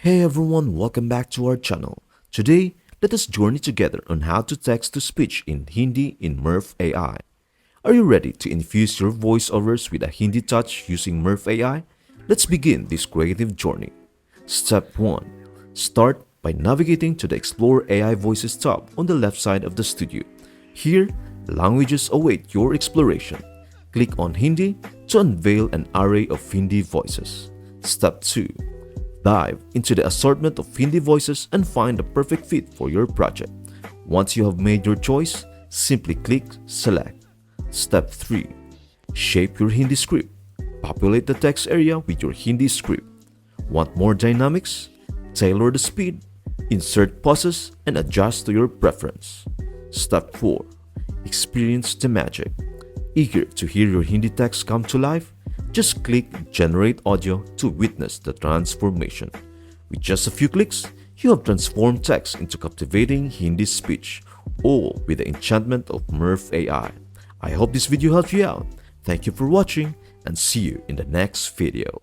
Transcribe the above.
Hey everyone, welcome back to our channel. Today, let us journey together on how to text to speech in Hindi in Murf AI. Are you ready to infuse your voiceovers with a Hindi touch using Murf AI? Let's begin this creative journey. Step 1. Start by navigating to the Explore AI Voices tab on the left side of the studio. Here, languages await your exploration. Click on Hindi to unveil an array of Hindi voices. Step 2. Dive into the assortment of Hindi voices and find the perfect fit for your project. Once you have made your choice, simply click Select. Step 3. Shape your Hindi script. Populate the text area with your Hindi script. Want more dynamics? Tailor the speed, insert pauses, and adjust to your preference. Step 4. Experience the magic. Eager to hear your Hindi text come to life? Just click Generate Audio to witness the transformation. With just a few clicks, you have transformed text into captivating Hindi speech, all with the enchantment of Murf AI. I hope this video helped you out. Thank you for watching and see you in the next video.